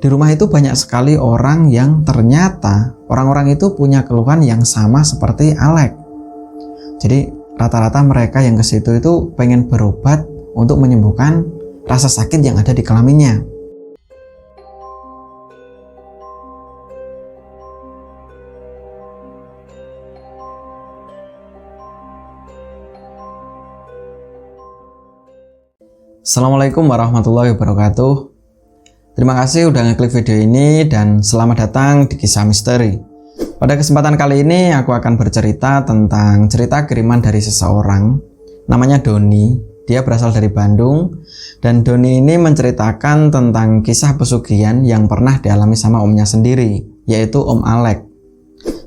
Di rumah itu banyak sekali orang yang ternyata orang-orang itu punya keluhan yang sama seperti Alex. Jadi rata-rata mereka yang ke situ itu pengen berobat untuk menyembuhkan rasa sakit yang ada di kelaminnya. Assalamualaikum warahmatullahi wabarakatuh. Terima kasih udah ngeklik video ini dan selamat datang di Kisah Misteri. Pada kesempatan kali ini aku akan bercerita tentang cerita kiriman dari seseorang. Namanya Doni, dia berasal dari Bandung. Dan Doni ini menceritakan tentang kisah pesugihan yang pernah dialami sama omnya sendiri, yaitu Om Alex.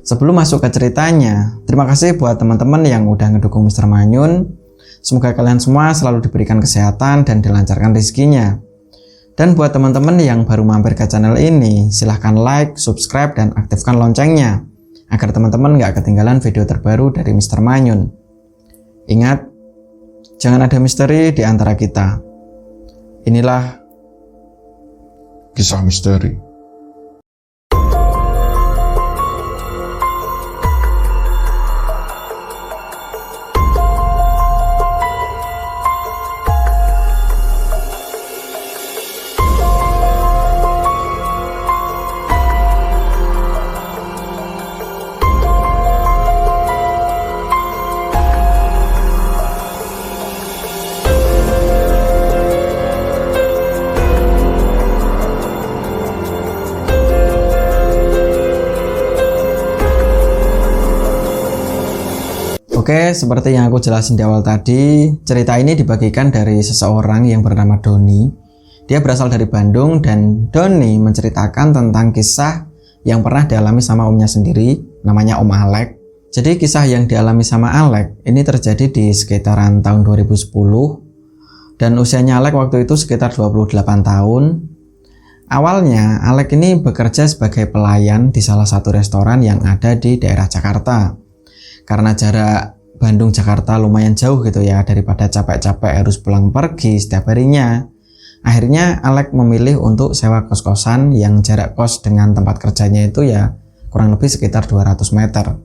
Sebelum masuk ke ceritanya, terima kasih buat teman-teman yang udah ngedukung Mr. Manyun. Semoga kalian semua selalu diberikan kesehatan dan dilancarkan rezekinya. Dan buat teman-teman yang baru mampir ke channel ini, silahkan like, subscribe, dan aktifkan loncengnya agar teman-teman gak ketinggalan video terbaru dari Mr. Manyun. Ingat, jangan ada misteri di antara kita. Inilah Kisah Misteri. Oke, seperti yang aku jelasin di awal tadi, cerita ini dibagikan dari seseorang yang bernama Doni. Dia berasal dari Bandung dan Doni menceritakan tentang kisah yang pernah dialami sama omnya sendiri, namanya Om Alex. Jadi kisah yang dialami sama Alex ini terjadi di sekitaran tahun 2010 dan usianya Alex waktu itu sekitar 28 tahun. Awalnya Alex ini bekerja sebagai pelayan di salah satu restoran yang ada di daerah Jakarta. Karena jarak Bandung-Jakarta lumayan jauh gitu ya, daripada capek-capek harus pulang pergi setiap harinya. Akhirnya Alex memilih untuk sewa kos-kosan yang jarak kos dengan tempat kerjanya itu ya kurang lebih sekitar 200 meter.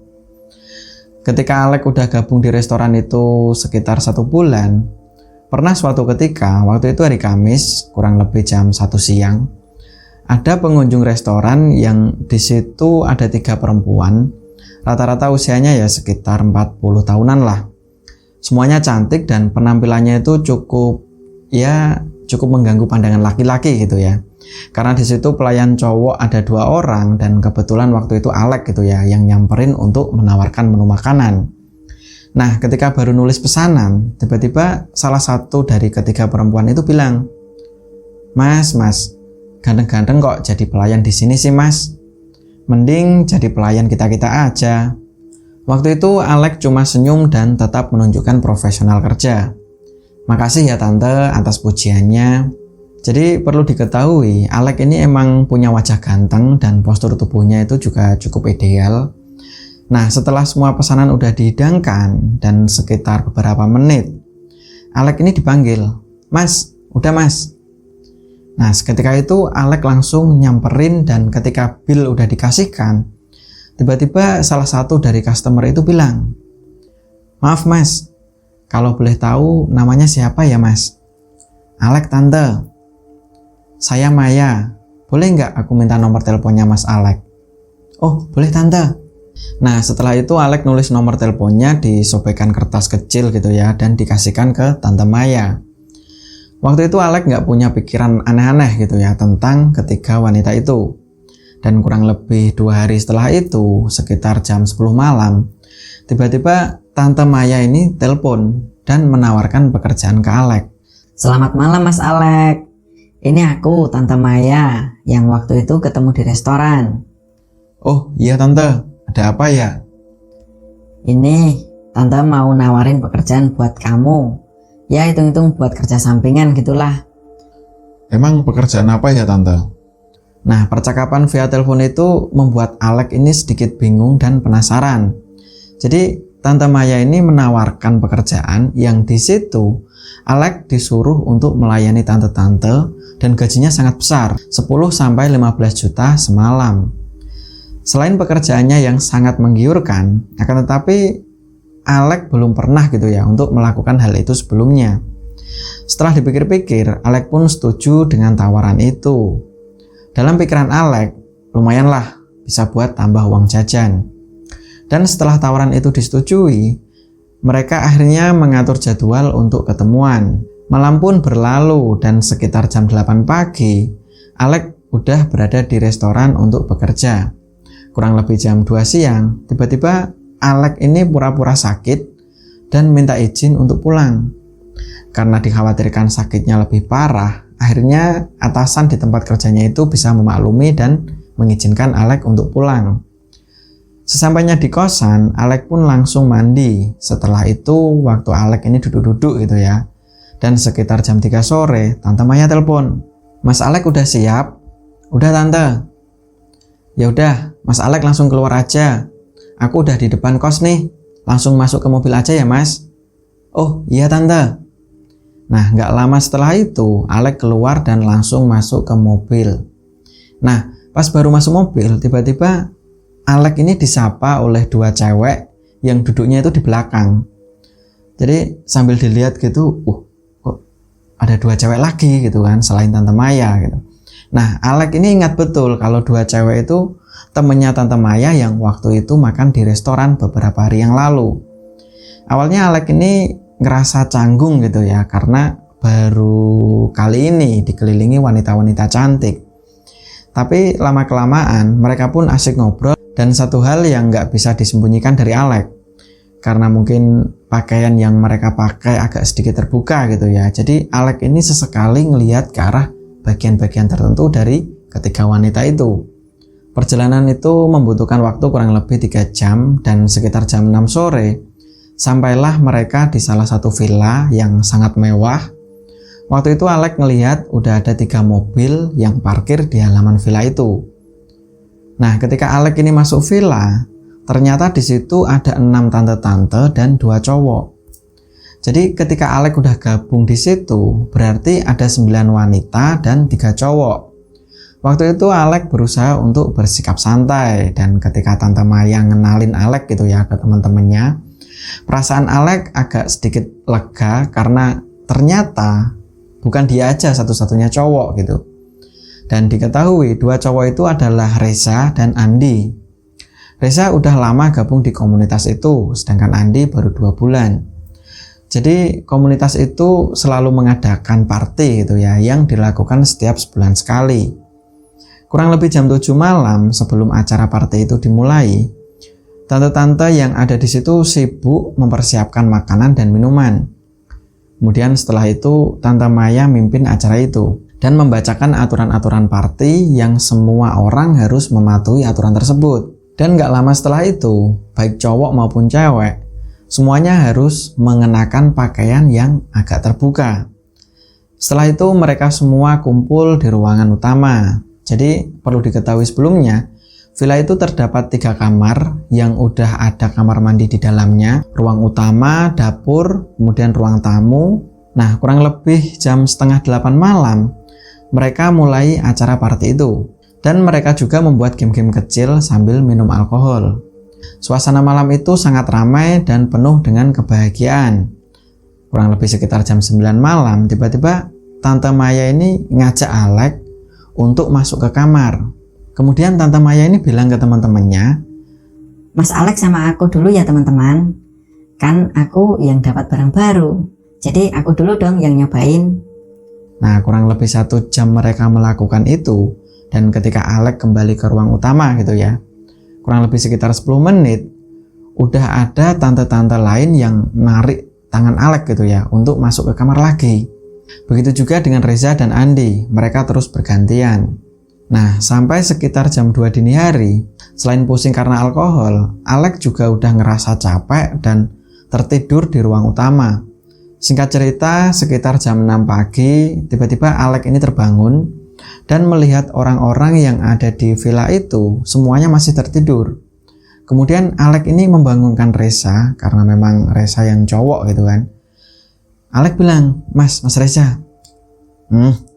Ketika Alex udah gabung di restoran itu sekitar 1 bulan, pernah suatu ketika, waktu itu hari Kamis, kurang lebih jam 1 siang, ada pengunjung restoran yang di situ ada 3 perempuan. Rata-rata usianya ya sekitar 40 tahunan lah. Semuanya cantik dan penampilannya itu cukup mengganggu pandangan laki-laki gitu ya. Karena di situ pelayan cowok ada 2 orang dan kebetulan waktu itu Alex gitu ya yang nyamperin untuk menawarkan menu makanan. Nah, ketika baru nulis pesanan, tiba-tiba salah satu dari ketiga perempuan itu bilang, "Mas, ganteng-ganteng kok jadi pelayan di sini sih, Mas? Mending jadi pelayan kita-kita aja." Waktu itu Alex cuma senyum dan tetap menunjukkan profesional kerja. "Makasih ya tante atas pujiannya." Jadi perlu diketahui, Alex ini emang punya wajah ganteng dan postur tubuhnya itu juga cukup ideal. Nah, setelah semua pesanan udah dihidangkan dan sekitar beberapa menit, Alex ini dipanggil, "Mas, udah mas." Nah, seketika itu Alex langsung nyamperin dan ketika bill udah dikasihkan, tiba-tiba salah satu dari customer itu bilang, "Maaf mas, kalau boleh tahu namanya siapa ya mas?" "Alex tante." "Saya Maya, boleh nggak aku minta nomor teleponnya mas Alex?" "Oh boleh tante." Nah, setelah itu Alex nulis nomor teleponnya di sobekan kertas kecil gitu ya dan dikasihkan ke tante Maya. Waktu itu Alex nggak punya pikiran aneh-aneh gitu ya tentang ketiga wanita itu. Dan kurang lebih 2 hari setelah itu, sekitar jam 10 malam, tiba-tiba Tante Maya ini telepon dan menawarkan pekerjaan ke Alex. "Selamat malam Mas Alex. Ini aku Tante Maya yang waktu itu ketemu di restoran." "Oh iya Tante, ada apa ya?" "Ini Tante mau nawarin pekerjaan buat kamu. Ya hitung-hitung buat kerja sampingan gitulah." Emang pekerjaan apa ya tante? Nah, percakapan via telepon itu membuat Alex ini sedikit bingung dan penasaran. Jadi Tante Maya ini menawarkan pekerjaan yang di situ Alex disuruh untuk melayani tante-tante dan gajinya sangat besar, 10-15 juta semalam. Selain pekerjaannya yang sangat menggiurkan, akan tetapi Alex belum pernah gitu ya untuk melakukan hal itu sebelumnya. Setelah dipikir-pikir, Alex pun setuju dengan tawaran itu. Dalam pikiran Alex, lumayanlah bisa buat tambah uang jajan. Dan setelah tawaran itu disetujui, mereka akhirnya mengatur jadwal untuk ketemuan. Malam pun berlalu dan sekitar jam 8 pagi, Alex udah berada di restoran untuk bekerja. Kurang lebih jam 2 siang, tiba-tiba Alex ini pura-pura sakit dan minta izin untuk pulang. Karena dikhawatirkan sakitnya lebih parah, akhirnya atasan di tempat kerjanya itu bisa memaklumi dan mengizinkan Alex untuk pulang. Sesampainya di kosan, Alex pun langsung mandi. Setelah itu, waktu Alex ini duduk-duduk gitu ya. Dan sekitar jam 3 sore, Tante Maya telepon. "Mas Alex udah siap?" "Udah Tante." "Ya udah, Mas Alex langsung keluar aja. Aku udah di depan kos nih. Langsung masuk ke mobil aja ya Mas." "Oh iya Tante." Nah, nggak lama setelah itu, Alex keluar dan langsung masuk ke mobil. Nah, pas baru masuk mobil, tiba-tiba Alex ini disapa oleh 2 cewek yang duduknya itu di belakang. Jadi sambil dilihat gitu, kok ada 2 cewek lagi gitu kan, selain Tante Maya gitu. Nah, Alex ini ingat betul kalau 2 cewek itu temennya Tante Maya yang waktu itu makan di restoran beberapa hari yang lalu. Awalnya Alex ini ngerasa canggung gitu ya, karena baru kali ini dikelilingi wanita-wanita cantik. Tapi lama-kelamaan mereka pun asik ngobrol, dan satu hal yang nggak bisa disembunyikan dari Alex, karena mungkin pakaian yang mereka pakai agak sedikit terbuka gitu ya. Jadi Alex ini sesekali ngelihat ke arah bagian-bagian tertentu dari ketiga wanita itu. Perjalanan itu membutuhkan waktu kurang lebih 3 jam dan sekitar jam 6 sore sampailah mereka di salah satu villa yang sangat mewah. Waktu itu Alex ngelihat udah ada 3 mobil yang parkir di halaman villa itu. Nah, ketika Alex ini masuk villa, ternyata di situ ada 6 tante-tante dan 2 cowok. Jadi ketika Alex udah gabung di situ, berarti ada 9 wanita dan 3 cowok. Waktu itu Alex berusaha untuk bersikap santai, dan ketika Tante Maya ngenalin Alex gitu ya ke teman-temannya, perasaan Alex agak sedikit lega karena ternyata bukan dia aja satu-satunya cowok gitu. Dan diketahui 2 cowok itu adalah Reza dan Andi. Reza udah lama gabung di komunitas itu, sedangkan Andi baru 2 bulan. Jadi komunitas itu selalu mengadakan party gitu ya, yang dilakukan setiap sebulan sekali. Kurang lebih jam 7 malam sebelum acara party itu dimulai, tante-tante yang ada di situ sibuk mempersiapkan makanan dan minuman. Kemudian setelah itu Tante Maya mimpin acara itu dan membacakan aturan-aturan party yang semua orang harus mematuhi aturan tersebut. Dan gak lama setelah itu, baik cowok maupun cewek, semuanya harus mengenakan pakaian yang agak terbuka. Setelah itu mereka semua kumpul di ruangan utama. Jadi perlu diketahui sebelumnya, villa itu terdapat 3 kamar yang udah ada kamar mandi di dalamnya, ruang utama, dapur, kemudian ruang tamu. Nah, kurang lebih jam setengah 8 malam, mereka mulai acara party itu. Dan mereka juga membuat game-game kecil sambil minum alkohol. Suasana malam itu sangat ramai dan penuh dengan kebahagiaan. Kurang lebih sekitar jam 9 malam, tiba-tiba Tante Maya ini ngajak Alex untuk masuk ke kamar. Kemudian Tante Maya ini bilang ke teman-temannya, "Mas Alex sama aku dulu ya teman-teman. Kan aku yang dapat barang baru. Jadi aku dulu dong yang nyobain." Nah, kurang lebih 1 jam mereka melakukan itu. Dan ketika Alex kembali ke ruang utama gitu ya, kurang lebih sekitar 10 menit, udah ada tante-tante lain yang narik tangan Alex gitu ya untuk masuk ke kamar lagi. Begitu juga dengan Reza dan Andi, mereka terus bergantian. Nah, sampai sekitar jam 2 dini hari, selain pusing karena alkohol, Alex juga udah ngerasa capek dan tertidur di ruang utama. Singkat cerita, sekitar jam 6 pagi, tiba-tiba Alex ini terbangun dan melihat orang-orang yang ada di villa itu semuanya masih tertidur. Kemudian Alek ini membangunkan Reza, karena memang Reza yang cowok gitu kan. Alek bilang, Mas Reza,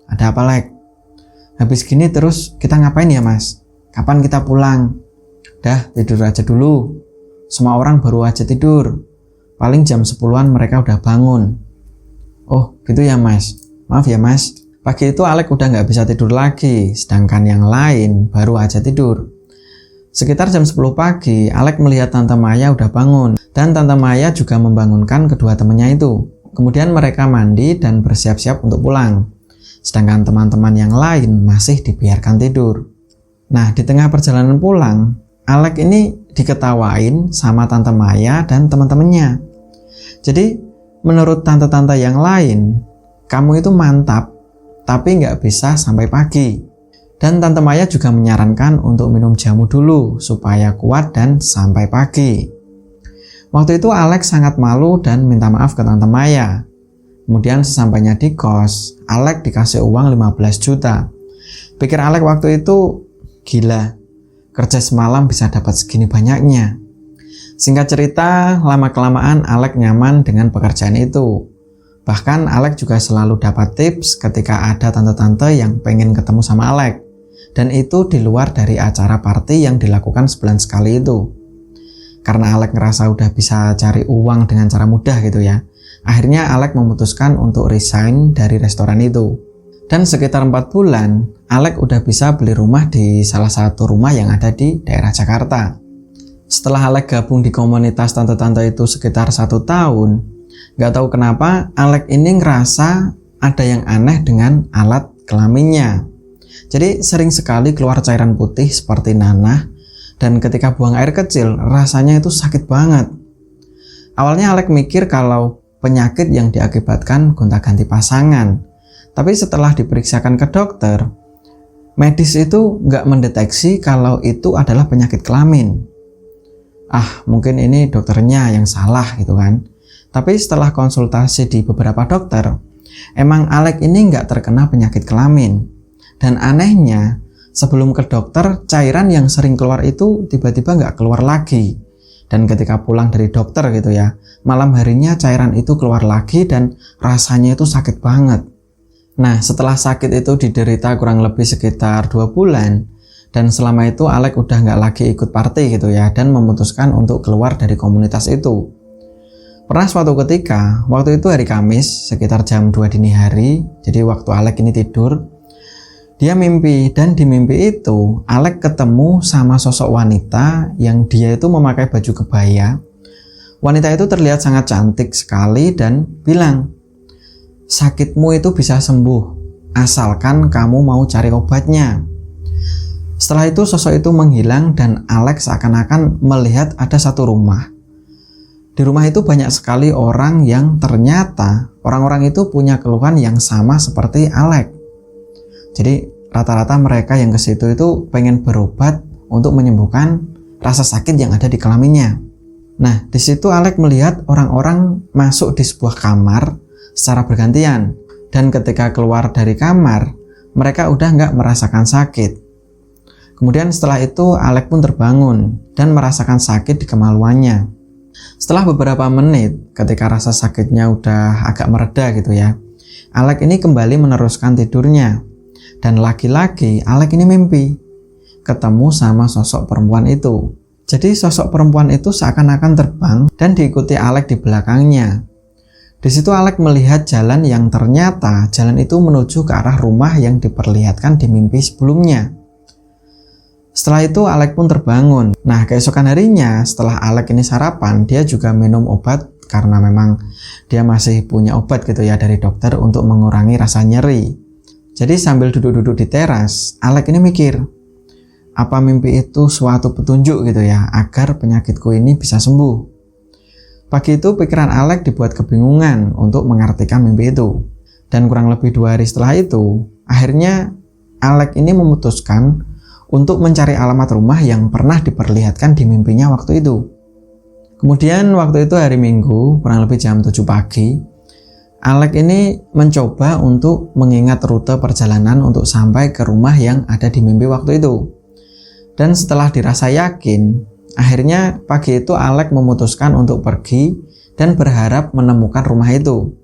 ada apa Lek? Habis gini terus kita ngapain ya Mas? Kapan kita pulang? Dah tidur aja dulu. Semua orang baru aja tidur. Paling jam 10-an mereka udah bangun. Oh gitu ya Mas. Maaf ya Mas. Pagi itu Alek udah gak bisa tidur lagi. Sedangkan yang lain baru aja tidur. Sekitar jam 10 pagi Alek melihat Tante Maya udah bangun. Dan Tante Maya juga membangunkan kedua temannya itu. Kemudian mereka mandi dan bersiap-siap untuk pulang. Sedangkan teman-teman yang lain masih dibiarkan tidur. Nah, di tengah perjalanan pulang, Alek ini diketawain sama Tante Maya dan teman-temannya. Jadi, menurut tante-tante yang lain, kamu itu mantap, tapi nggak bisa sampai pagi. Dan Tante Maya juga menyarankan untuk minum jamu dulu, supaya kuat dan sampai pagi. Waktu itu Alek sangat malu dan minta maaf ke Tante Maya. Kemudian sesampainya di kos, Alek dikasih uang 15 juta. Pikir Alek waktu itu, gila, kerja semalam bisa dapat segini banyaknya. Singkat cerita, lama-kelamaan Alek nyaman dengan pekerjaan itu. Bahkan Alek juga selalu dapat tips ketika ada tante-tante yang pengen ketemu sama Alek. Dan itu di luar dari acara party yang dilakukan sebulan sekali itu. Karena Alek ngerasa udah bisa cari uang dengan cara mudah gitu ya. Akhirnya Alek memutuskan untuk resign dari restoran itu. Dan sekitar 4 bulan, Alek udah bisa beli rumah di salah satu rumah yang ada di daerah Jakarta. Setelah Alek gabung di komunitas tante-tante itu sekitar 1 tahun, gak tahu kenapa Alek ini ngerasa ada yang aneh dengan alat kelaminnya. Jadi sering sekali keluar cairan putih seperti nanah, dan ketika buang air kecil rasanya itu sakit banget. Awalnya Alek mikir kalau penyakit yang diakibatkan gonta-ganti pasangan. Tapi setelah diperiksakan ke dokter, medis itu nggak mendeteksi kalau itu adalah penyakit kelamin. Mungkin ini dokternya yang salah gitu kan. Tapi setelah konsultasi di beberapa dokter, emang Alek ini nggak terkena penyakit kelamin. Dan anehnya, sebelum ke dokter, cairan yang sering keluar itu tiba-tiba nggak keluar lagi. Dan ketika pulang dari dokter gitu ya, malam harinya cairan itu keluar lagi dan rasanya itu sakit banget. Nah, setelah sakit itu diderita kurang lebih sekitar 2 bulan, dan selama itu Alek udah nggak lagi ikut party gitu ya, dan memutuskan untuk keluar dari komunitas itu. Pernah suatu ketika, waktu itu hari Kamis, sekitar jam 2 dini hari, jadi waktu Alek ini tidur, dia mimpi, dan di mimpi itu Alek ketemu sama sosok wanita yang dia itu memakai baju kebaya. Wanita itu terlihat sangat cantik sekali dan bilang, sakitmu itu bisa sembuh, asalkan kamu mau cari obatnya. Setelah itu sosok itu menghilang dan Alek seakan-akan melihat ada satu rumah. Di rumah itu banyak sekali orang yang ternyata orang-orang itu punya keluhan yang sama seperti Alek. Jadi rata-rata mereka yang ke situ itu pengen berobat untuk menyembuhkan rasa sakit yang ada di kelaminnya. Nah, di situ Alek melihat orang-orang masuk di sebuah kamar secara bergantian. Dan ketika keluar dari kamar, mereka udah nggak merasakan sakit. Kemudian setelah itu Alek pun terbangun dan merasakan sakit di kemaluannya. Setelah beberapa menit, ketika rasa sakitnya udah agak mereda gitu ya, Alek ini kembali meneruskan tidurnya. Dan lagi-lagi Alek ini mimpi ketemu sama sosok perempuan itu. Jadi sosok perempuan itu seakan-akan terbang dan diikuti Alek di belakangnya. Di situ Alek melihat jalan yang ternyata jalan itu menuju ke arah rumah yang diperlihatkan di mimpi sebelumnya. Setelah itu Alek pun terbangun. Nah, keesokan harinya setelah Alek ini sarapan, dia juga minum obat karena memang dia masih punya obat gitu ya dari dokter untuk mengurangi rasa nyeri. Jadi sambil duduk-duduk di teras, Alek ini mikir, apa mimpi itu suatu petunjuk gitu ya, agar penyakitku ini bisa sembuh. Pagi itu pikiran Alek dibuat kebingungan untuk mengartikan mimpi itu. Dan kurang lebih 2 hari setelah itu, akhirnya Alek ini memutuskan untuk mencari alamat rumah yang pernah diperlihatkan di mimpinya waktu itu. Kemudian waktu itu hari Minggu, kurang lebih jam 7 pagi, Alek ini mencoba untuk mengingat rute perjalanan untuk sampai ke rumah yang ada di mimpi waktu itu. Dan setelah dirasa yakin, Akhirnya pagi itu Alek memutuskan untuk pergi dan berharap menemukan rumah itu.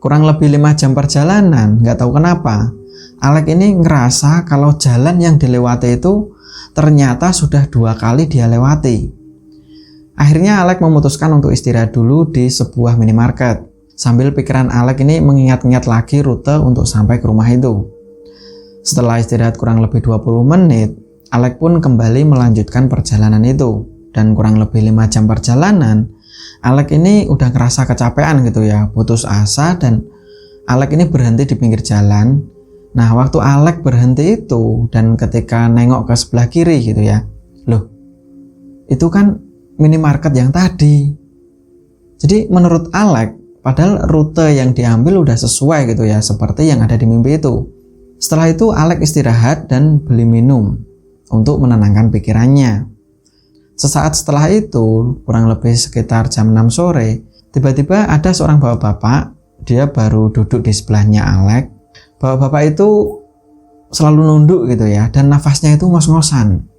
Kurang lebih 5 jam perjalanan, nggak tahu kenapa Alek ini ngerasa kalau jalan yang dilewati itu ternyata sudah 2 kali dia lewati. Akhirnya Alek memutuskan untuk istirahat dulu di sebuah minimarket. Sambil pikiran Alek ini mengingat-ingat lagi rute untuk sampai ke rumah itu. Setelah istirahat kurang lebih 20 menit, Alek pun kembali melanjutkan perjalanan itu. Dan kurang lebih 5 jam perjalanan, Alek ini udah ngerasa kecapean gitu ya, putus asa, dan Alek ini berhenti di pinggir jalan. Nah, waktu Alek berhenti itu dan ketika nengok ke sebelah kiri gitu ya, loh, itu kan minimarket yang tadi. Jadi menurut Alek, padahal rute yang diambil udah sesuai gitu ya, seperti yang ada di mimpi itu. Setelah itu Alek istirahat dan beli minum untuk menenangkan pikirannya. Sesaat setelah itu, kurang lebih sekitar jam 6 sore, tiba-tiba ada seorang bapak-bapak, dia baru duduk di sebelahnya Alek. Bapak-bapak itu selalu nunduk gitu ya, dan nafasnya itu ngos-ngosan.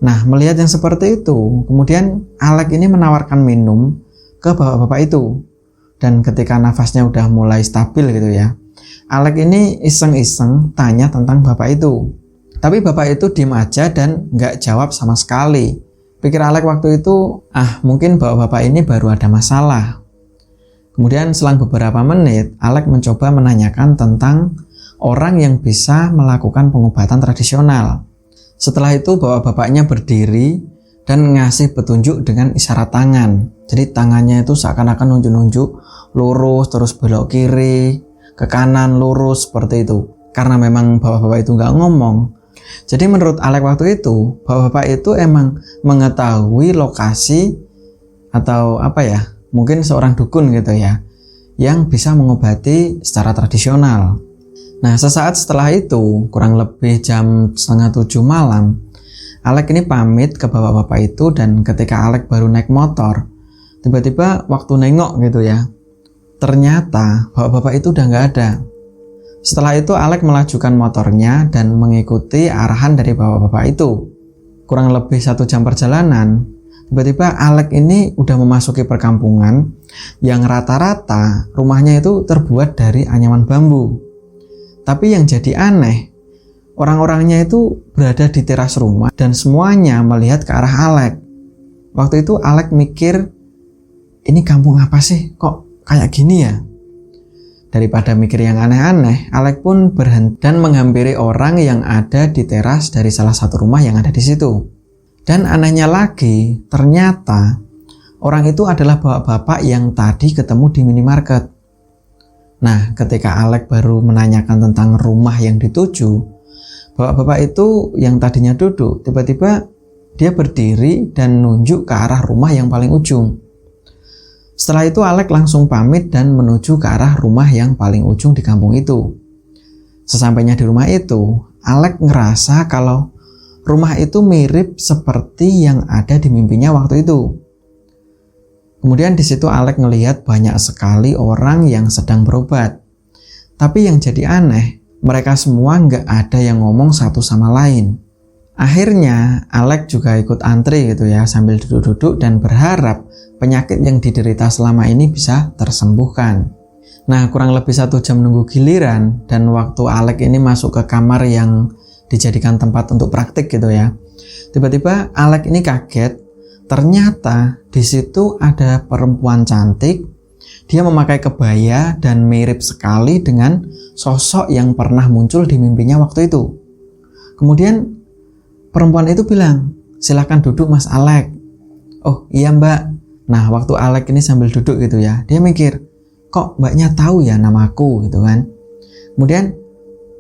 Nah, melihat yang seperti itu, kemudian Alek ini menawarkan minum ke bapak-bapak itu. Dan ketika nafasnya udah mulai stabil gitu ya, Alek ini iseng-iseng tanya tentang bapak itu. Tapi bapak itu diem aja dan nggak jawab sama sekali. Pikir Alek waktu itu, mungkin bapak-bapak ini baru ada masalah. Kemudian selang beberapa menit, Alek mencoba menanyakan tentang orang yang bisa melakukan pengobatan tradisional. Setelah itu bapak-bapaknya berdiri dan ngasih petunjuk dengan isyarat tangan. Jadi tangannya itu seakan-akan nunjuk-nunjuk lurus, terus belok kiri, ke kanan, lurus, seperti itu. Karena memang bapak-bapak itu nggak ngomong. Jadi menurut Alek waktu itu, bapak-bapak itu emang mengetahui lokasi atau mungkin seorang dukun gitu ya, yang bisa mengobati secara tradisional. Nah, sesaat setelah itu, kurang lebih jam 6:30 malam, Alek ini pamit ke bapak-bapak itu, dan ketika Alek baru naik motor, tiba-tiba waktu nengok gitu ya, ternyata bapak-bapak itu udah nggak ada. Setelah itu Alek melajukan motornya dan mengikuti arahan dari bapak-bapak itu. Kurang lebih 1 jam perjalanan, tiba-tiba Alek ini udah memasuki perkampungan yang rata-rata rumahnya itu terbuat dari anyaman bambu. Tapi yang jadi aneh, orang-orangnya itu berada di teras rumah dan semuanya melihat ke arah Alek. Waktu itu Alek mikir, ini kampung apa sih? Kok kayak gini ya? Daripada mikir yang aneh-aneh, Alek pun berhenti dan menghampiri orang yang ada di teras dari salah satu rumah yang ada di situ. Dan anehnya lagi, ternyata orang itu adalah bapak-bapak yang tadi ketemu di minimarket. Nah, ketika Alek baru menanyakan tentang rumah yang dituju, bapak-bapak itu yang tadinya duduk, tiba-tiba dia berdiri dan nunjuk ke arah rumah yang paling ujung. Setelah itu Alek langsung pamit dan menuju ke arah rumah yang paling ujung di kampung itu. Sesampainya di rumah itu, Alek ngerasa kalau rumah itu mirip seperti yang ada di mimpinya waktu itu. Kemudian di situ Alek ngelihat banyak sekali orang yang sedang berobat. Tapi yang jadi aneh, mereka semua nggak ada yang ngomong satu sama lain. Akhirnya Alek juga ikut antri gitu ya, sambil duduk-duduk dan berharap penyakit yang diderita selama ini bisa tersembuhkan. Nah, kurang lebih 1 jam nunggu giliran, dan waktu Alek ini masuk ke kamar yang dijadikan tempat untuk praktik gitu ya, tiba-tiba Alek ini kaget. Ternyata di situ ada perempuan cantik. Dia memakai kebaya dan mirip sekali dengan sosok yang pernah muncul di mimpinya waktu itu. Kemudian perempuan itu bilang, "Silahkan duduk Mas Alek." "Oh iya Mbak." Nah, waktu Alek ini sambil duduk gitu ya, dia mikir, kok mbaknya tahu ya namaku gitu kan. Kemudian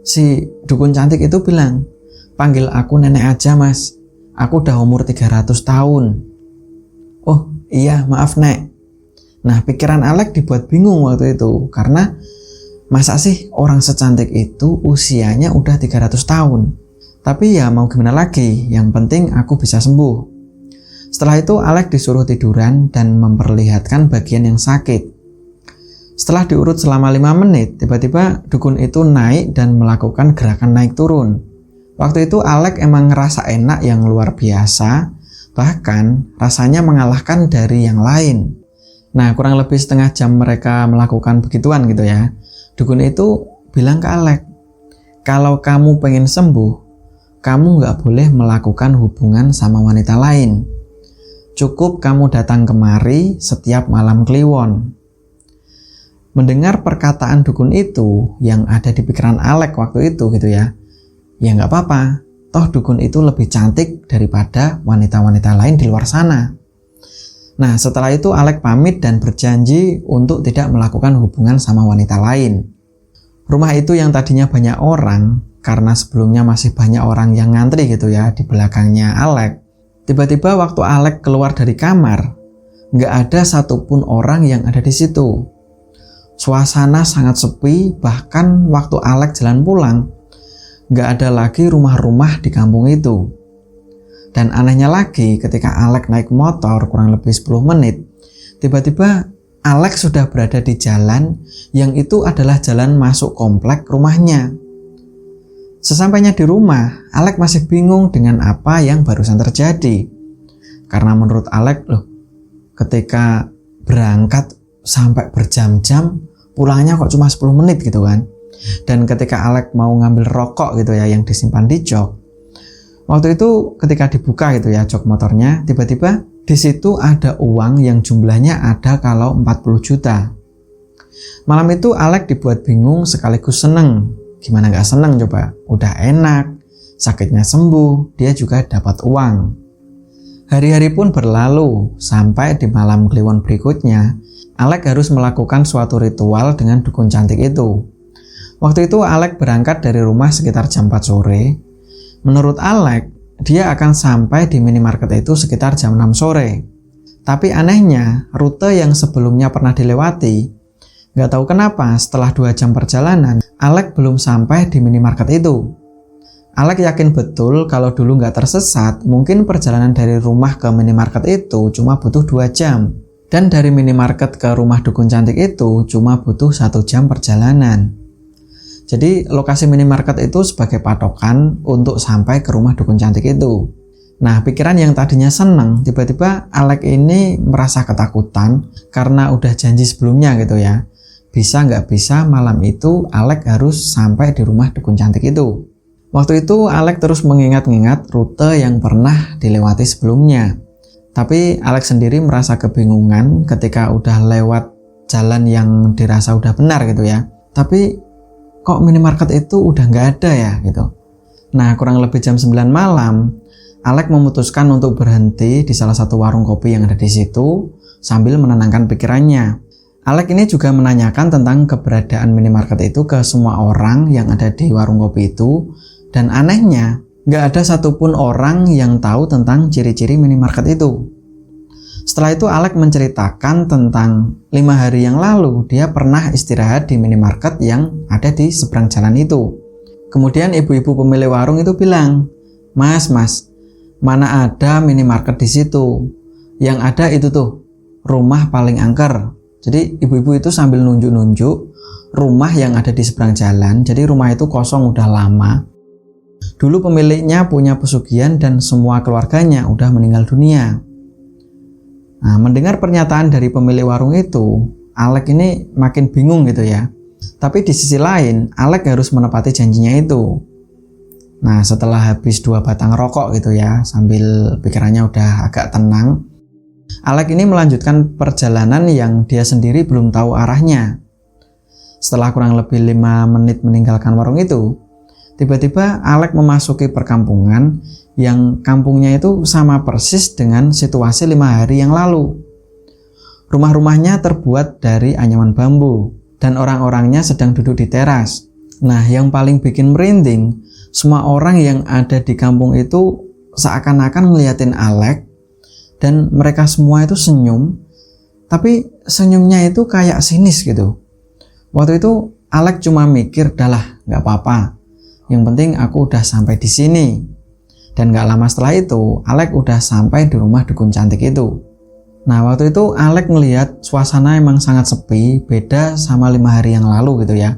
si dukun cantik itu bilang, "Panggil aku nenek aja Mas, aku udah umur 300 tahun. "Oh iya, maaf Nek." Nah, pikiran Alek dibuat bingung waktu itu, karena masa sih orang secantik itu usianya udah 300 tahun. Tapi ya mau gimana lagi, yang penting aku bisa sembuh. Setelah itu Alek disuruh tiduran dan memperlihatkan bagian yang sakit. Setelah diurut selama 5 menit, tiba-tiba dukun itu naik dan melakukan gerakan naik turun. Waktu itu Alek emang ngerasa enak yang luar biasa, Bahkan rasanya mengalahkan dari yang lain. Nah, kurang lebih setengah jam mereka melakukan begituan gitu ya. Dukun itu bilang ke Alek, kalau kamu pengen sembuh, kamu nggak boleh melakukan hubungan sama wanita lain. Cukup kamu datang kemari setiap malam kliwon. Mendengar perkataan dukun itu yang ada di pikiran Alek waktu itu gitu ya, ya nggak apa-apa. Toh dukun itu lebih cantik daripada wanita-wanita lain di luar sana. Nah, setelah itu Alek pamit dan berjanji untuk tidak melakukan hubungan sama wanita lain. Rumah itu yang tadinya banyak orang, karena sebelumnya masih banyak orang yang ngantri gitu ya di belakangnya Alek. Tiba-tiba waktu Alek keluar dari kamar, nggak ada satupun orang yang ada di situ. Suasana sangat sepi, bahkan waktu Alek jalan pulang, nggak ada lagi rumah-rumah di kampung itu. Dan anehnya lagi, ketika Alek naik motor kurang lebih 10 menit, tiba-tiba Alek sudah berada di jalan yang itu adalah jalan masuk komplek rumahnya. Sesampainya di rumah, Alek masih bingung dengan apa yang barusan terjadi. Karena menurut Alek, ketika berangkat sampai berjam-jam, pulangnya kok cuma 10 menit gitu kan. Dan ketika Alek mau ngambil rokok gitu ya yang disimpan di jok, waktu itu ketika dibuka gitu ya jok motornya, tiba-tiba di situ ada uang yang jumlahnya ada kalau 40 juta. Malam itu Alek dibuat bingung sekaligus seneng. Gimana gak seneng coba? Udah enak, sakitnya sembuh, dia juga dapat uang. Hari-hari pun berlalu, sampai di malam kliwon berikutnya, Alek harus melakukan suatu ritual dengan dukun cantik itu. Waktu itu Alek berangkat dari rumah sekitar jam 4 sore. Menurut Alek, dia akan sampai di minimarket itu sekitar jam 6 sore. Tapi anehnya, rute yang sebelumnya pernah dilewati, gak tahu kenapa setelah 2 jam perjalanan, Alek belum sampai di minimarket itu. Alek yakin betul kalau dulu gak tersesat, mungkin perjalanan dari rumah ke minimarket itu cuma butuh 2 jam. Dan dari minimarket ke rumah dukun cantik itu cuma butuh 1 jam perjalanan. Jadi lokasi minimarket itu sebagai patokan untuk sampai ke rumah dukun cantik itu. Nah, pikiran yang tadinya seneng, tiba-tiba Alek ini merasa ketakutan karena udah janji sebelumnya gitu ya. Bisa nggak bisa malam itu Alek harus sampai di rumah dukun cantik itu. Waktu itu Alek terus mengingat-ingat rute yang pernah dilewati sebelumnya. Tapi Alek sendiri merasa kebingungan ketika udah lewat jalan yang dirasa udah benar gitu ya. Tapi kok minimarket itu udah nggak ada ya gitu. Nah, kurang lebih jam 9 malam, Alek memutuskan untuk berhenti di salah satu warung kopi yang ada di situ sambil menenangkan pikirannya. Alek ini juga menanyakan tentang keberadaan minimarket itu ke semua orang yang ada di warung kopi itu, dan anehnya nggak ada satupun orang yang tahu tentang ciri-ciri minimarket itu. Setelah itu Alek menceritakan tentang 5 hari yang lalu dia pernah istirahat di minimarket yang ada di seberang jalan itu. Kemudian ibu-ibu pemilik warung itu bilang, Mas, mana ada minimarket di situ? Yang ada itu tuh, rumah paling angker. Jadi ibu-ibu itu sambil nunjuk-nunjuk rumah yang ada di seberang jalan. Jadi rumah itu kosong udah lama. Dulu pemiliknya punya pesugihan dan semua keluarganya udah meninggal dunia. Nah, mendengar pernyataan dari pemilik warung itu, Alek ini makin bingung gitu ya. Tapi di sisi lain, Alek harus menepati janjinya itu. Nah, setelah habis 2 batang rokok gitu ya, sambil pikirannya udah agak tenang, Alek ini melanjutkan perjalanan yang dia sendiri belum tahu arahnya. Setelah kurang lebih 5 menit meninggalkan warung itu, tiba-tiba Alek memasuki perkampungan yang kampungnya itu sama persis dengan situasi 5 hari yang lalu. Rumah-rumahnya terbuat dari anyaman bambu dan orang-orangnya sedang duduk di teras. Nah, yang paling bikin merinding, semua orang yang ada di kampung itu seakan-akan ngeliatin Alek dan mereka semua itu senyum, tapi senyumnya itu kayak sinis gitu. Waktu itu Alek cuma mikir, "Dalah, nggak apa-apa. Yang penting aku udah sampai di sini." Dan gak lama setelah itu, Alek udah sampai di rumah dukun cantik itu. Nah, waktu itu Alek ngelihat suasana emang sangat sepi, beda sama 5 hari yang lalu gitu ya.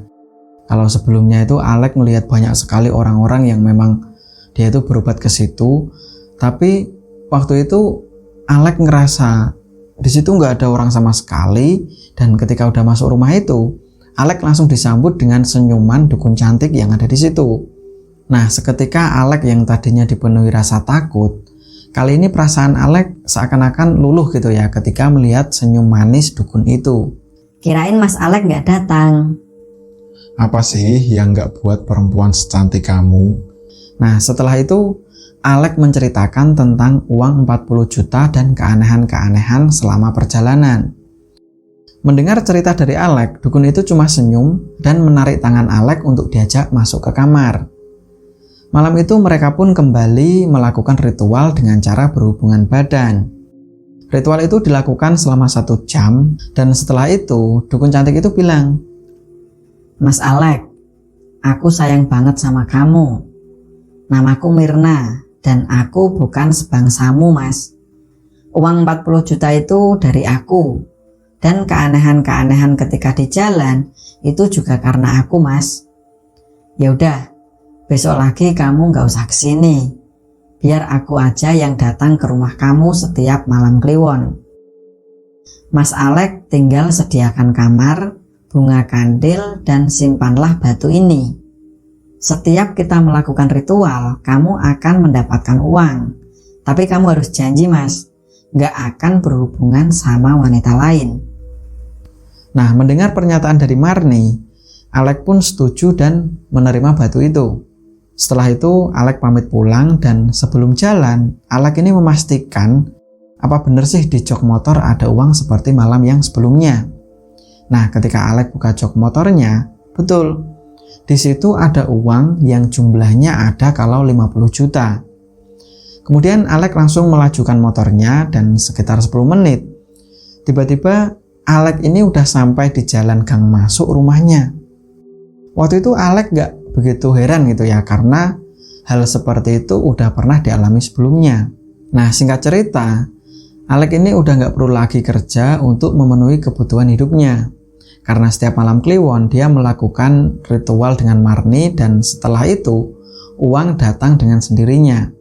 Kalau sebelumnya itu Alek ngelihat banyak sekali orang-orang yang memang dia itu berobat ke situ, tapi waktu itu Alek ngerasa di situ nggak ada orang sama sekali, dan ketika udah masuk rumah itu, Alek langsung disambut dengan senyuman dukun cantik yang ada di situ. Nah, seketika Alek yang tadinya dipenuhi rasa takut, kali ini perasaan Alek seakan-akan luluh gitu ya ketika melihat senyum manis dukun itu. Kirain Mas Alek nggak datang. Apa sih yang nggak buat perempuan secantik kamu? Nah, setelah itu Alek menceritakan tentang uang 40 juta dan keanehan-keanehan selama perjalanan. Mendengar cerita dari Alek, dukun itu cuma senyum dan menarik tangan Alek untuk diajak masuk ke kamar. Malam itu mereka pun kembali melakukan ritual dengan cara berhubungan badan. Ritual itu dilakukan selama 1 jam, dan setelah itu dukun cantik itu bilang, Mas Alek, aku sayang banget sama kamu. Namaku Mirna, dan aku bukan sebangsamu, Mas. Uang 40 juta itu dari aku, dan keanehan-keanehan ketika di jalan itu juga karena aku, Mas. Ya udah, besok lagi kamu gak usah kesini. Biar aku aja yang datang ke rumah kamu setiap malam kliwon. Mas Alek tinggal sediakan kamar, bunga kandil, dan simpanlah batu ini. Setiap kita melakukan ritual, kamu akan mendapatkan uang. Tapi kamu harus janji, Mas, gak akan berhubungan sama wanita lain. Nah, mendengar pernyataan dari Marni, Alek pun setuju dan menerima batu itu. Setelah itu, Alek pamit pulang, dan sebelum jalan, Alek ini memastikan apa benar sih di jok motor ada uang seperti malam yang sebelumnya. Nah, ketika Alek buka jok motornya, betul, di situ ada uang yang jumlahnya ada kalau 50 juta. Kemudian Alek langsung melajukan motornya, dan sekitar 10 menit, tiba-tiba Alek ini udah sampai di jalan gang masuk rumahnya. Waktu itu Alek gak begitu heran gitu ya, karena hal seperti itu udah pernah dialami sebelumnya. Nah, singkat cerita, Alek ini udah gak perlu lagi kerja untuk memenuhi kebutuhan hidupnya. Karena setiap malam kliwon dia melakukan ritual dengan Marni, dan setelah itu uang datang dengan sendirinya.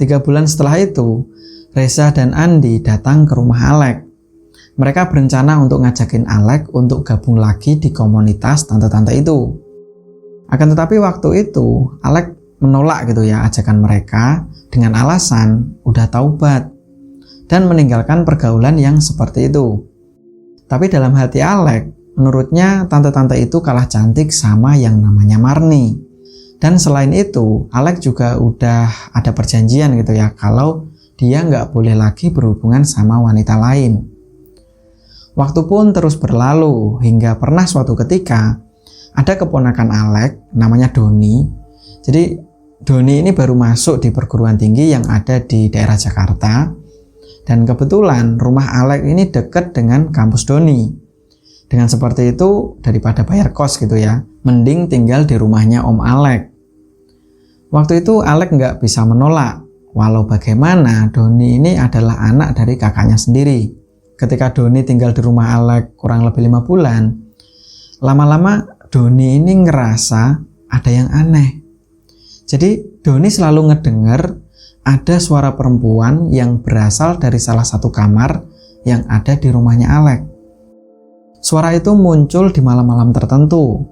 3 bulan setelah itu, Reza dan Andi datang ke rumah Alek. Mereka berencana untuk ngajakin Alek untuk gabung lagi di komunitas tante-tante itu. Akan tetapi waktu itu Alek menolak gitu ya ajakan mereka dengan alasan udah taubat dan meninggalkan pergaulan yang seperti itu. Tapi dalam hati Alek, menurutnya tante-tante itu kalah cantik sama yang namanya Marni. Dan selain itu, Alek juga udah ada perjanjian gitu ya, kalau dia nggak boleh lagi berhubungan sama wanita lain. Waktu pun terus berlalu, hingga pernah suatu ketika, ada keponakan Alek, namanya Doni. Jadi, Doni ini baru masuk di perguruan tinggi yang ada di daerah Jakarta. Dan kebetulan rumah Alek ini dekat dengan kampus Doni. Dengan seperti itu, daripada bayar kos gitu ya, mending tinggal di rumahnya Om Alek. Waktu itu Alek nggak bisa menolak, walau bagaimana Doni ini adalah anak dari kakaknya sendiri. Ketika Doni tinggal di rumah Alek kurang lebih 5 bulan, lama-lama Doni ini ngerasa ada yang aneh. Jadi Doni selalu ngedenger ada suara perempuan yang berasal dari salah satu kamar yang ada di rumahnya Alek. Suara itu muncul di malam-malam tertentu.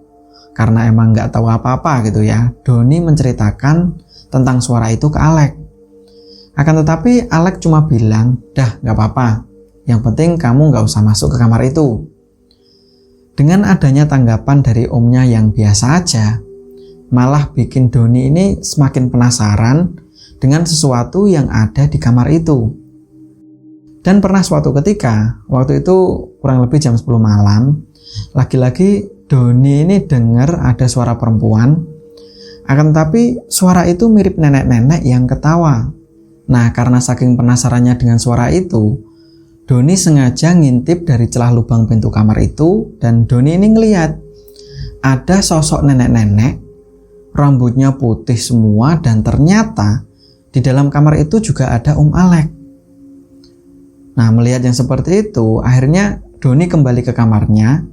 Karena emang nggak tahu apa-apa gitu ya, Doni menceritakan tentang suara itu ke Alek. Akan tetapi Alek cuma bilang, dah nggak apa-apa, yang penting kamu nggak usah masuk ke kamar itu. Dengan adanya tanggapan dari omnya yang biasa aja, malah bikin Doni ini semakin penasaran dengan sesuatu yang ada di kamar itu. Dan pernah suatu ketika, waktu itu kurang lebih jam 10 malam, lagi-lagi Doni ini dengar ada suara perempuan, akan tetapi suara itu mirip nenek-nenek yang ketawa. Nah, karena saking penasarannya dengan suara itu, Doni sengaja ngintip dari celah lubang pintu kamar itu, dan Doni ini ngeliat ada sosok nenek-nenek, rambutnya putih semua, dan ternyata di dalam kamar itu juga ada Om Alek. Nah, melihat yang seperti itu, akhirnya Doni kembali ke kamarnya.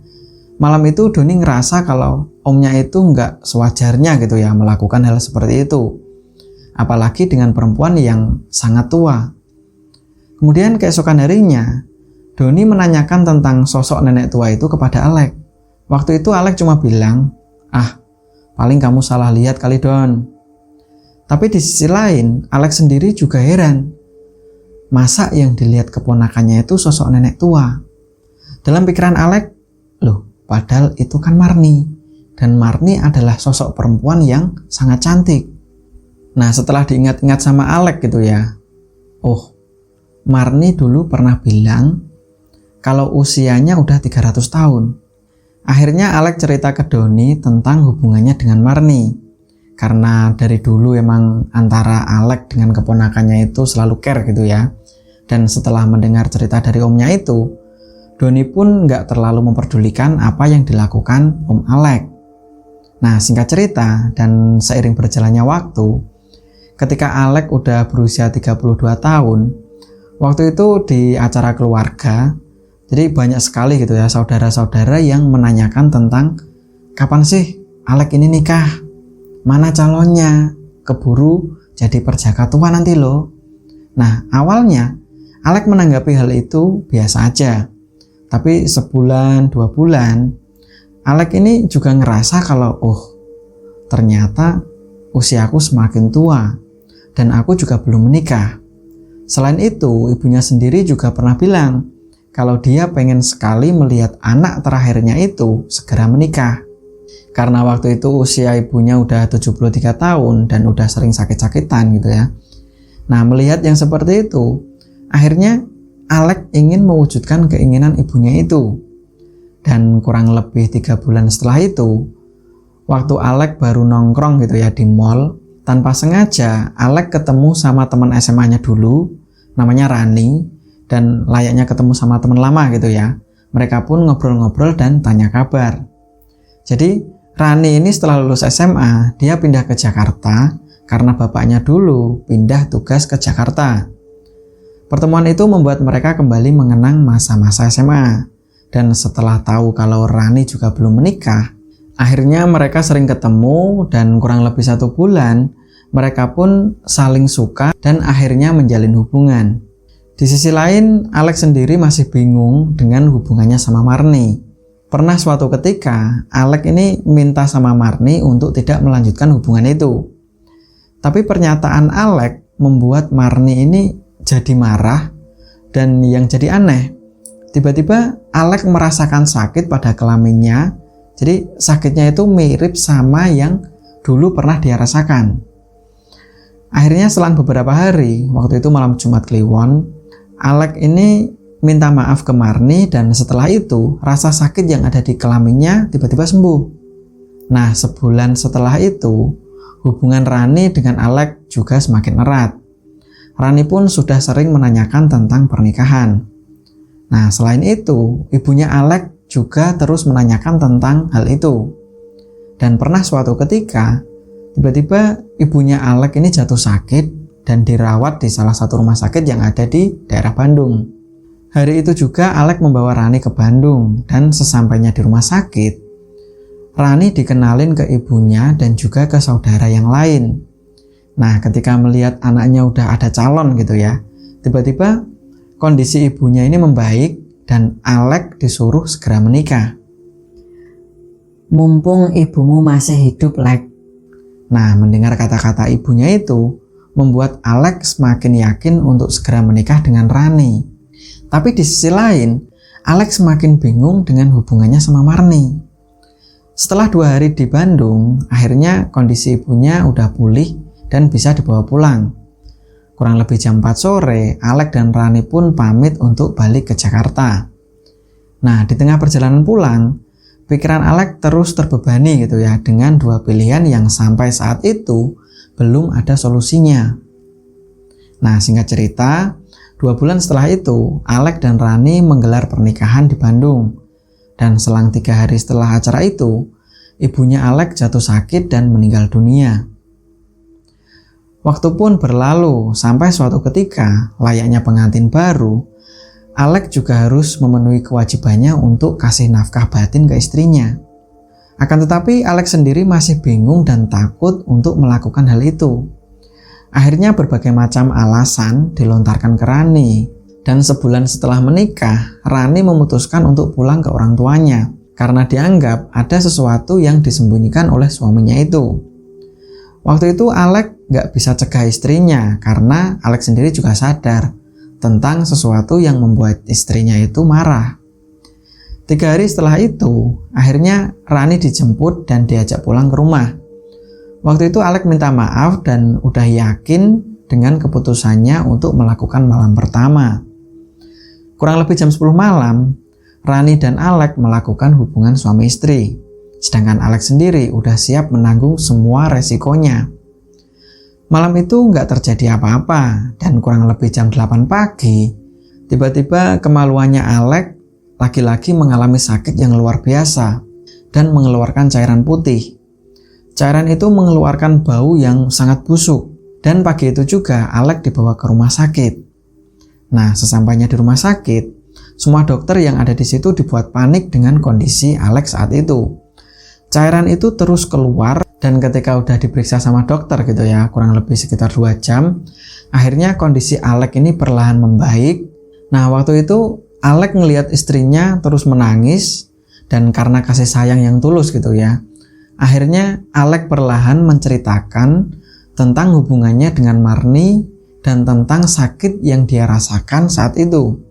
Malam itu Doni ngerasa kalau omnya itu nggak sewajarnya gitu ya melakukan hal seperti itu. apalagi dengan perempuan yang sangat tua. Kemudian keesokan harinya, Doni menanyakan tentang sosok nenek tua itu kepada Alek. Waktu itu Alek cuma bilang, paling kamu salah lihat kali Don. Tapi di sisi lain, Alek sendiri juga heran. Masa yang dilihat keponakannya itu sosok nenek tua? Dalam pikiran Alek, padahal itu kan Marni. Dan Marni adalah sosok perempuan yang sangat cantik. Nah, setelah diingat-ingat sama Alek gitu ya. Marni dulu pernah bilang kalau usianya udah 300 tahun. Akhirnya Alek cerita ke Doni tentang hubungannya dengan Marni. Karena dari dulu emang antara Alek dengan keponakannya itu selalu care gitu ya. Dan setelah mendengar cerita dari omnya itu, Doni pun gak terlalu memperdulikan apa yang dilakukan Om Alek. Nah, singkat cerita dan seiring berjalannya waktu, ketika Alek udah berusia 32 tahun, waktu itu di acara keluarga, jadi banyak sekali gitu ya saudara-saudara yang menanyakan tentang kapan sih Alek ini nikah? Mana calonnya? Keburu jadi perjaka tua nanti loh. Nah, awalnya Alek menanggapi hal itu biasa aja. Tapi sebulan, 2 bulan, Alek ini juga ngerasa kalau ternyata usiaku semakin tua dan aku juga belum menikah. Selain itu, ibunya sendiri juga pernah bilang kalau dia pengen sekali melihat anak terakhirnya itu segera menikah. Karena waktu itu usia ibunya udah 73 tahun dan udah sering sakit-sakitan gitu ya. Nah, melihat yang seperti itu, akhirnya Alek ingin mewujudkan keinginan ibunya itu. Dan kurang lebih 3 bulan setelah itu, waktu Alek baru nongkrong gitu ya di mall, tanpa sengaja Alek ketemu sama teman SMA-nya dulu, namanya Rani, dan layaknya ketemu sama teman lama gitu ya. Mereka pun ngobrol-ngobrol dan tanya kabar. Jadi Rani ini setelah lulus SMA, dia pindah ke Jakarta karena bapaknya dulu pindah tugas ke Jakarta. Pertemuan itu membuat mereka kembali mengenang masa-masa SMA. Dan setelah tahu kalau Rani juga belum menikah, akhirnya mereka sering ketemu dan kurang lebih 1 bulan, mereka pun saling suka dan akhirnya menjalin hubungan. Di sisi lain, Alek sendiri masih bingung dengan hubungannya sama Marni. Pernah suatu ketika, Alek ini minta sama Marni untuk tidak melanjutkan hubungan itu. Tapi pernyataan Alek membuat Marni ini jadi marah, dan yang jadi aneh, tiba-tiba Alek merasakan sakit pada kelaminnya. Jadi sakitnya itu mirip sama yang dulu pernah dia rasakan. Akhirnya selang beberapa hari, waktu itu malam Jumat Kliwon, Alek ini minta maaf ke Marni dan setelah itu rasa sakit yang ada di kelaminnya tiba-tiba sembuh. Nah, sebulan setelah itu, hubungan Rani dengan Alek juga semakin erat. Rani pun sudah sering menanyakan tentang pernikahan. Nah, selain itu, ibunya Alek juga terus menanyakan tentang hal itu. Dan pernah suatu ketika, tiba-tiba ibunya Alek ini jatuh sakit dan dirawat di salah satu rumah sakit yang ada di daerah Bandung. Hari itu juga Alek membawa Rani ke Bandung dan sesampainya di rumah sakit, Rani dikenalin ke ibunya dan juga ke saudara yang lain. Nah, ketika melihat anaknya udah ada calon gitu ya, tiba-tiba kondisi ibunya ini membaik dan Alek disuruh segera menikah. Mumpung ibumu masih hidup, Lek. Nah, mendengar kata-kata ibunya itu membuat Alek semakin yakin untuk segera menikah dengan Rani. Tapi di sisi lain, Alek semakin bingung dengan hubungannya sama Marni. Setelah 2 hari di Bandung, akhirnya kondisi ibunya udah pulih dan bisa dibawa pulang. Kurang lebih jam 4 sore, Alek dan Rani pun pamit untuk balik ke Jakarta. Nah, di tengah perjalanan pulang, pikiran Alek terus terbebani gitu ya, dengan 2 pilihan yang sampai saat itu belum ada solusinya. Nah, singkat cerita, 2 bulan setelah itu, Alek dan Rani menggelar pernikahan di Bandung. Dan selang 3 hari setelah acara itu, ibunya Alek jatuh sakit dan meninggal dunia. Waktu pun berlalu sampai suatu ketika, layaknya pengantin baru, Alek juga harus memenuhi kewajibannya untuk kasih nafkah batin ke istrinya. Akan tetapi Alek sendiri masih bingung dan takut untuk melakukan hal itu. Akhirnya berbagai macam alasan dilontarkan ke Rani. Dan sebulan setelah menikah, Rani memutuskan untuk pulang ke orang tuanya karena dianggap ada sesuatu yang disembunyikan oleh suaminya itu. Waktu itu Alex gak bisa cegah istrinya karena Alex sendiri juga sadar tentang sesuatu yang membuat istrinya itu marah. 3 hari setelah itu, akhirnya Rani dijemput dan diajak pulang ke rumah. Waktu itu Alex minta maaf dan udah yakin dengan keputusannya untuk melakukan malam pertama. Kurang lebih jam 10 malam, Rani dan Alex melakukan hubungan suami istri. Sedangkan Alex sendiri udah siap menanggung semua resikonya. Malam itu nggak terjadi apa-apa dan kurang lebih jam 8 pagi, tiba-tiba kemaluannya Alex lagi-lagi mengalami sakit yang luar biasa dan mengeluarkan cairan putih. Cairan itu mengeluarkan bau yang sangat busuk dan pagi itu juga Alex dibawa ke rumah sakit. Nah, sesampainya di rumah sakit, semua dokter yang ada di situ dibuat panik dengan kondisi Alex saat itu. Cairan itu terus keluar dan ketika udah diperiksa sama dokter gitu ya, kurang lebih sekitar 2 jam, akhirnya kondisi Alex ini perlahan membaik. Nah, waktu itu Alex ngelihat istrinya terus menangis dan karena kasih sayang yang tulus gitu ya, akhirnya Alex perlahan menceritakan tentang hubungannya dengan Marni dan tentang sakit yang dia rasakan saat itu.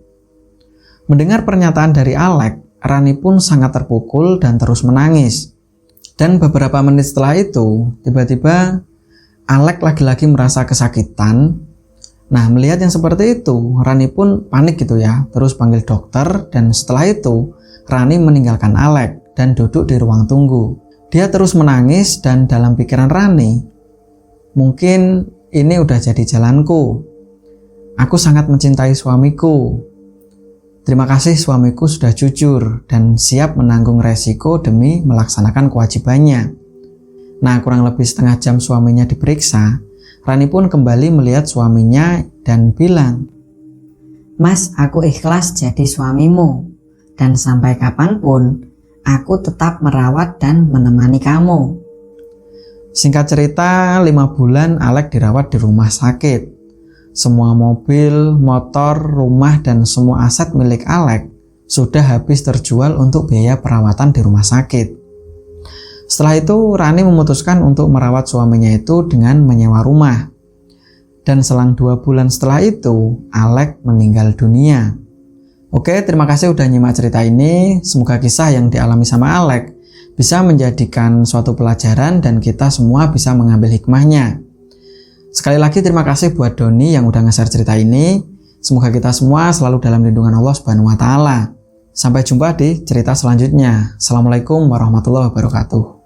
Mendengar pernyataan dari Alex, Rani pun sangat terpukul dan terus menangis. Dan beberapa menit setelah itu, tiba-tiba Alex lagi-lagi merasa kesakitan. Nah, melihat yang seperti itu, Rani pun panik gitu ya, terus panggil dokter dan setelah itu Rani meninggalkan Alex dan duduk di ruang tunggu. Dia terus menangis dan dalam pikiran Rani, mungkin ini udah jadi jalanku. Aku sangat mencintai suamiku. Terima kasih suamiku sudah jujur dan siap menanggung resiko demi melaksanakan kewajibannya. Nah, kurang lebih setengah jam suaminya diperiksa, Rani pun kembali melihat suaminya dan bilang, Mas, aku ikhlas jadi suamimu. Dan sampai kapanpun, aku tetap merawat dan menemani kamu. Singkat cerita, 5 bulan Alex dirawat di rumah sakit. Semua mobil, motor, rumah, dan semua aset milik Alex sudah habis terjual untuk biaya perawatan di rumah sakit. Setelah itu, Rani memutuskan untuk merawat suaminya itu dengan menyewa rumah. Dan selang 2 bulan setelah itu, Alex meninggal dunia. Oke, terima kasih udah nyimak cerita ini. Semoga kisah yang dialami sama Alex bisa menjadikan suatu pelajaran dan kita semua bisa mengambil hikmahnya. Sekali lagi terima kasih buat Doni yang udah nge-share cerita ini. Semoga kita semua selalu dalam lindungan Allah Subhanahu wa taala. Sampai jumpa di cerita selanjutnya. Assalamualaikum warahmatullahi wabarakatuh.